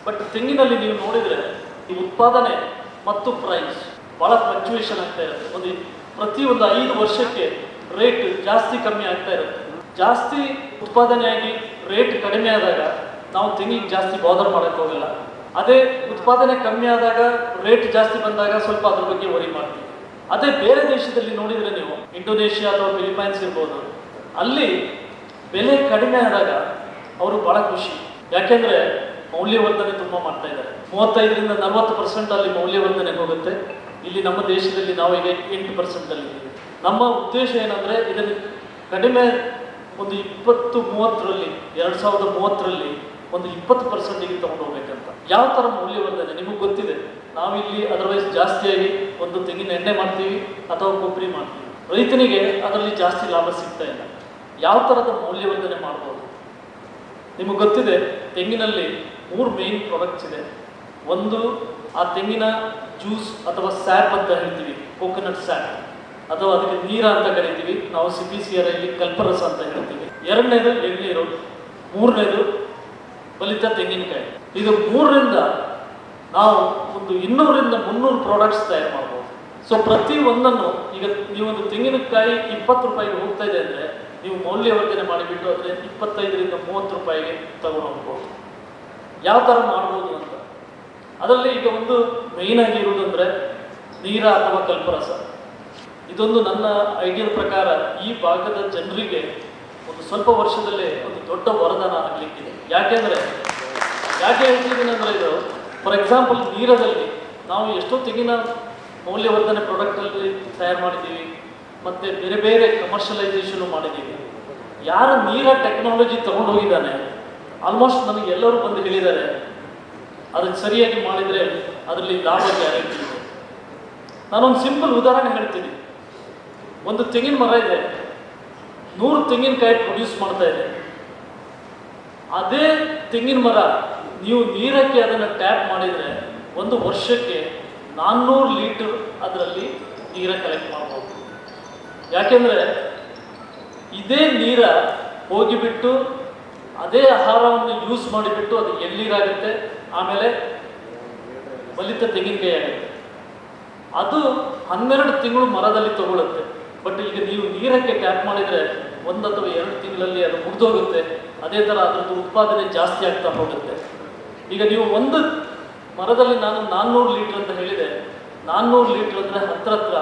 But ತೆಂಗಿನಲ್ಲಿ ನೀವು ನೋಡಿದರೆ ಈ ಉತ್ಪಾದನೆ ಮತ್ತು ಪ್ರೈಸ್ ಭಾಳ ಫ್ಲಕ್ಚುಯೇಷನ್ ಆಗ್ತಾ ಇರುತ್ತೆ. ಪ್ರತಿಯೊಂದು 5 ವರ್ಷಕ್ಕೆ ರೇಟ್ ಜಾಸ್ತಿ ಕಮ್ಮಿ ಆಗ್ತಾ ಇರುತ್ತೆ. ಜಾಸ್ತಿ ಉತ್ಪಾದನೆಯಾಗಿ ರೇಟ್ ಕಡಿಮೆ ಆದಾಗ ನಾವು ತೆಂಗಿಗೆ ಜಾಸ್ತಿ ಬಾದರ್ ಮಾಡೋಕ್ಕೆ ಹೋಗಲ್ಲ. ಅದೇ ಉತ್ಪಾದನೆ ಕಮ್ಮಿ ಆದಾಗ ರೇಟ್ ಜಾಸ್ತಿ ಬಂದಾಗ ಸ್ವಲ್ಪ ಅದ್ರ ಬಗ್ಗೆ ವರಿ ಮಾಡ್ತೀವಿ. ಅದೇ ಬೇರೆ ದೇಶದಲ್ಲಿ ನೋಡಿದರೆ ನೀವು ಇಂಡೋನೇಷ್ಯಾ ಅಥವಾ ಫಿಲಿಪೈನ್ಸ್ ಇರ್ಬೋದು, ಅಲ್ಲಿ ಬೆಲೆ ಕಡಿಮೆ ಆದಾಗ ಅವರು ಭಾಳ ಖುಷಿ. ಯಾಕೆಂದರೆ ಮೌಲ್ಯವರ್ಧನೆ ತುಂಬ ಮಾಡ್ತಾ ಇದ್ದಾರೆ. 35ರಿಂದ 40% ಅಲ್ಲಿ ಮೌಲ್ಯವರ್ಧನೆ ಹೋಗುತ್ತೆ. ಇಲ್ಲಿ ನಮ್ಮ ದೇಶದಲ್ಲಿ ನಾವು ಈಗ 8% ಇದ್ದೀವಿ. ನಮ್ಮ ಉದ್ದೇಶ ಏನಂದರೆ ಇದನ್ನು ಕಡಿಮೆ ಒಂದು 2030ರಲ್ಲಿ 2030ರಲ್ಲಿ ಒಂದು 20%ಗೆ ತಗೊಂಡು ಹೋಗ್ಬೇಕಂತ. ಯಾವ ಥರ ಮೌಲ್ಯವರ್ಧನೆ ನಿಮಗೆ ಗೊತ್ತಿದೆ. ನಾವಿಲ್ಲಿ ಅದರ್ವೈಸ್ ಜಾಸ್ತಿಯಾಗಿ ಒಂದು ತೆಂಗಿನ ಎಣ್ಣೆ ಮಾಡ್ತೀವಿ ಅಥವಾ ಕೊಬ್ಬರಿ ಮಾಡ್ತೀವಿ. ರೈತನಿಗೆ ಅದರಲ್ಲಿ ಜಾಸ್ತಿ ಲಾಭ ಸಿಗ್ತಾ ಇಲ್ಲ. ಯಾವ ಥರದ ಮೌಲ್ಯವರ್ಧನೆ ಮಾಡ್ಬೋದು ನಿಮಗೆ ಗೊತ್ತಿದೆ. ತೆಂಗಿನಲ್ಲಿ 3 ಮೇನ್ ಪ್ರಾಡಕ್ಟ್ಸ್ ಇದೆ. ಒಂದು ಆ ತೆಂಗಿನ ಜ್ಯೂಸ್ ಅಥವಾ ಸ್ಯಾಪ್ ಅಂತ ಹೇಳ್ತೀವಿ, ಕೋಕೋನಟ್ ಸ್ಯಾಪ್, ಅಥವಾ ಅದಕ್ಕೆ ನೀರ ಅಂತ ಕರಿತೀವಿ ನಾವು. CPCR ಅಲ್ಲಿ ಕಲ್ಪರಸ ಅಂತ ಹೇಳ್ತೀವಿ. 2ನೇದು ಎಳ್ನೀರು, 3ನೇದು ಬಲಿತ ತೆಂಗಿನಕಾಯಿ. ಈಗ 3ರಿಂದ ನಾವು ಒಂದು 200ರಿಂದ 300 ಪ್ರಾಡಕ್ಟ್ಸ್ ತಯಾರು ಮಾಡ್ಬೋದು. ಸೊ ಪ್ರತಿ ಒಂದನ್ನು ಈಗ ನೀವೊಂದು ತೆಂಗಿನಕಾಯಿ 20 ರೂಪಾಯಿಗೆ ಹೋಗ್ತಾ ಇದೆ ಅಂದರೆ ನೀವು ಮೌಲ್ಯವರ್ಧನೆ ಮಾಡಿಬಿಟ್ಟು ಅಂದರೆ 25ರಿಂದ 30 ರೂಪಾಯಿಗೆ ತಗೊಂಡು ಹೋಗ್ಬೋದು. ಯಾವ ಥರ ಮಾಡ್ಬೋದು ಅಂತ ಅದರಲ್ಲಿ ಈಗ ಒಂದು ಮೇಯ್ನಾಗಿ ಇರುವುದಂದರೆ ನೀರ ಅಥವಾ ಕಲ್ಪರಸ. ಇದೊಂದು ನನ್ನ ಐಡಿಯಾ ಪ್ರಕಾರ ಈ ಭಾಗದ ಜನರಿಗೆ ಒಂದು ಸ್ವಲ್ಪ ವರ್ಷದಲ್ಲೇ ಒಂದು ದೊಡ್ಡ ವರದಾನ ಆಗಲಿಕ್ಕಿದೆ. ಯಾಕೆ ಹೇಳ್ತಿದ್ದೀನಿ ಅಂದರೆ ಇದು ಫಾರ್ ಎಕ್ಸಾಂಪಲ್ ನೀರದಲ್ಲಿ ನಾವು ಎಷ್ಟೋ ತೆಂಗಿನ ಮೌಲ್ಯವರ್ಧನೆ ಪ್ರಾಡಕ್ಟಲ್ಲಿ ತಯಾರು ಮಾಡಿದ್ದೀವಿ ಮತ್ತು ಬೇರೆ ಬೇರೆ ಕಮರ್ಷಿಯಲೈಸೇಷನು ಮಾಡಿದ್ದೀವಿ. ಯಾರ ನೀರ ಟೆಕ್ನಾಲಜಿ ತೊಗೊಂಡು ಹೋಗಿದ್ದಾನೆ ಆಲ್ಮೋಸ್ಟ್ ನನಗೆ ಎಲ್ಲರೂ ಬಂದು ಹೇಳಿದ್ದಾರೆ ಅದನ್ನು ಸರಿಯಾಗಿ ಮಾಡಿದರೆ ಅದರಲ್ಲಿ ಲಾಭ ಗ್ಯಾರಂಟಿ ಇದೆ. ನಾನೊಂದು ಸಿಂಪಲ್ ಉದಾಹರಣೆ ಹೇಳ್ತೀನಿ. ಒಂದು ತೆಂಗಿನ ಮರ ಇದೆ, 100 ತೆಂಗಿನಕಾಯಿ ಪ್ರೊಡ್ಯೂಸ್ ಮಾಡ್ತಾ ಇದೆ. ಅದೇ ತೆಂಗಿನ ಮರ ನೀವು ನೀರಕ್ಕೆ ಅದನ್ನು ಟ್ಯಾಪ್ ಮಾಡಿದರೆ ಒಂದು ವರ್ಷಕ್ಕೆ 400 ಲೀಟರ್ ಅದರಲ್ಲಿ ನೀರ ಕಲೆಕ್ಟ್ ಮಾಡ್ಬೋದು. ಯಾಕೆಂದರೆ ಇದೇ ನೀರ ಹೋಗಿಬಿಟ್ಟು ಅದೇ ಆಹಾರವನ್ನು ಯೂಸ್ ಮಾಡಿಬಿಟ್ಟು ಅದು ಎಳ್ಳೀರಾಗುತ್ತೆ, ಆಮೇಲೆ ಬಲಿತ ತೆಂಗಿನಕಾಯಿ ಆಗುತ್ತೆ. ಅದು 12 ತಿಂಗಳು ಮರದಲ್ಲಿ ತಗೊಳುತ್ತೆ. ಬಟ್ ಈಗ ನೀವು ನೀರಕ್ಕೆ ಟ್ಯಾಪ್ ಮಾಡಿದರೆ 1 ಅಥವಾ 2 ತಿಂಗಳಲ್ಲಿ ಅದು ಮುಗ್ದೋಗುತ್ತೆ. ಅದೇ ಥರ ಅದರದ್ದು ಉತ್ಪಾದನೆ ಜಾಸ್ತಿ ಆಗ್ತಾ ಹೋಗುತ್ತೆ. ಈಗ ನೀವು ಒಂದು ಮರದಲ್ಲಿ ನಾನು 400 ಲೀಟ್ರ್ ಅಂತ ಹೇಳಿದೆ. 400 ಲೀಟ್ರ್ ಅಂದರೆ ಹತ್ರ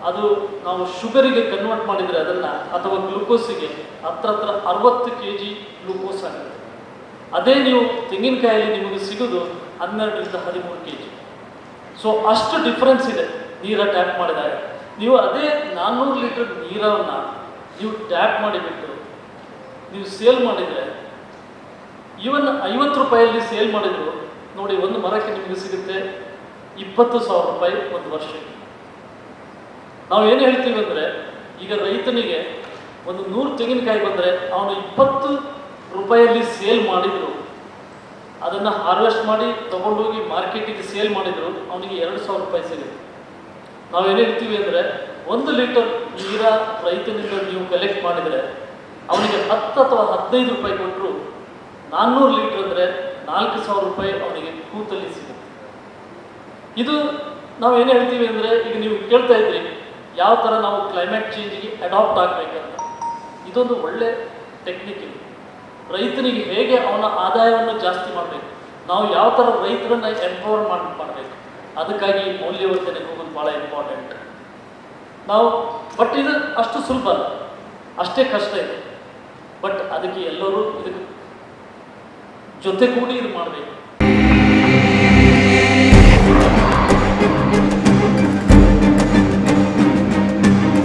ಅದು ನಾವು ಶುಗರಿಗೆ ಕನ್ವರ್ಟ್ ಮಾಡಿದರೆ ಅದನ್ನು ಅಥವಾ ಗ್ಲೂಕೋಸಿಗೆ ಹತ್ರ 60 kg ಗ್ಲೂಕೋಸ್ ಆಗುತ್ತೆ. ಅದೇ ನೀವು ತೆಂಗಿನಕಾಯಲ್ಲಿ ನಿಮಗೆ ಸಿಗೋದು 12ರಿಂದ 13 kg. ಸೊ ಅಷ್ಟು ಡಿಫ್ರೆನ್ಸ್ ಇದೆ ನೀರ ಟ್ಯಾಪ್ ಮಾಡಿದಾಗ. ನೀವು ಅದೇ 400 ಲೀಟರ್ ನೀರನ್ನು ನೀವು ಟ್ಯಾಪ್ ಮಾಡಿಬಿಟ್ಟು ನೀವು ಸೇಲ್ ಮಾಡಿದರೆ ಈವನ್ 50 ರೂಪಾಯಲ್ಲಿ ಸೇಲ್ ಮಾಡಿದ್ರು ನೋಡಿ, ಒಂದು ಮರಕ್ಕೆ ನಿಮಗೆ ಸಿಗುತ್ತೆ 20,000 ರೂಪಾಯಿ ಒಂದು ವರ್ಷಕ್ಕೆ. ನಾವು ಏನು ಹೇಳ್ತೀವಿ ಅಂದರೆ ಈಗ ರೈತನಿಗೆ ಒಂದು 100 ತೆಂಗಿನಕಾಯಿ ಬಂದರೆ ಅವನು 20 ರೂಪಾಯಲ್ಲಿ ಸೇಲ್ ಮಾಡಿದ್ರು, ಅದನ್ನು ಹಾರ್ವೆಸ್ಟ್ ಮಾಡಿ ತೊಗೊಂಡೋಗಿ ಮಾರ್ಕೆಟಿಗೆ ಸೇಲ್ ಮಾಡಿದ್ರು ಅವನಿಗೆ 2,000 ರೂಪಾಯಿ ಸಿಗುತ್ತೆ. ನಾವೇನು ಹೇಳ್ತೀವಿ ಅಂದರೆ 1 ಲೀಟರ್ ನೀರ ರೈತನಿಂದ ನೀವು ಕಲೆಕ್ಟ್ ಮಾಡಿದರೆ ಅವನಿಗೆ 10 ಅಥವಾ 15 ರೂಪಾಯಿ ಕೊಟ್ಟರು 400 ಲೀಟರ್ ಅಂದರೆ 4,000 ರೂಪಾಯಿ ಅವನಿಗೆ ಕೂತಲ್ಲಿ ಸಿಗುತ್ತೆ. ಇದು ನಾವೇನು ಹೇಳ್ತೀವಿ ಅಂದರೆ ಈಗ ನೀವು ಕೇಳ್ತಾ ಇದ್ರಿ ಯಾವ ಥರ ನಾವು ಕ್ಲೈಮೇಟ್ ಚೇಂಜಿಗೆ ಅಡಾಪ್ಟ್ ಆಗಬೇಕಂತ. ಇದೊಂದು ಒಳ್ಳೆ ಟೆಕ್ನಿಕ್ ಇದೆ. ರೈತನಿಗೆ ಹೇಗೆ ಅವನ ಆದಾಯವನ್ನು ಜಾಸ್ತಿ ಮಾಡಬೇಕು, ನಾವು ಯಾವ ಥರ ರೈತರನ್ನು ಎಂಪವರ್ ಮಾಡಬೇಕು, ಅದಕ್ಕಾಗಿ ಮೌಲ್ಯವರ್ಧನೆಗೆ ಹೋಗೋದು ಭಾಳ ಇಂಪಾರ್ಟೆಂಟ್. ಬಟ್ ಇದು ಅಷ್ಟು ಸುಲಭ ಅಲ್ಲ, ಅಷ್ಟೇ ಕಷ್ಟ ಇದೆ. ಬಟ್ ಅದಕ್ಕೆ ಎಲ್ಲರೂ ಇದಕ್ಕೆ ಜೊತೆಗೂಡಿ ಇದು ಮಾಡಬೇಕು.